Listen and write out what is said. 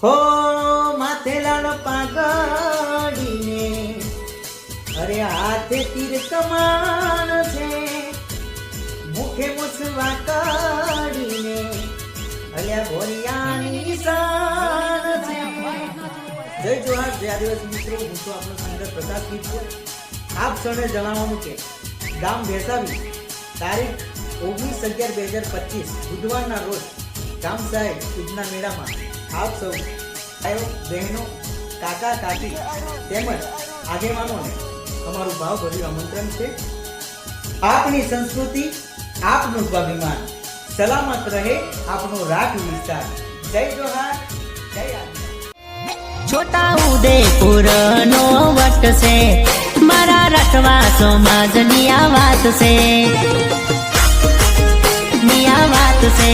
હો માથે લાલ પાઘડીને, અરે હાથે તીર કમાન છે, મુખે મૂછવા કાઢીને, અલ્યા ઘોડિયાની શાન છે. જય જોહાર, જય આદિવાસી મિત્રો. હું છું આપણો સુંદર પ્રકાશ મિત્રો. આપ સૌને જણાવવાનું કે ગામ ભેસાવી તારીખ 19/11/2025 બુધવારના રોજ ગામ સાહેબ ઈદના મેળામાં આપ સૌ ભાઈઓ બહેનો કાકા કાકી તેમજ આગેવાનોને અમારું ભાવભર્યું આમંત્રણ છે. આપની સંસ્કૃતિ આપનું સ્વાભિમાન સલામત રહે, આપનો રાખ વિસ્તાર. જય જોહાર, જય આદિવાસી. છોટા ઉદેપુર નો વટ છે, મારા રખવા સમાજની આ વાત છે, ની આ વાત છે.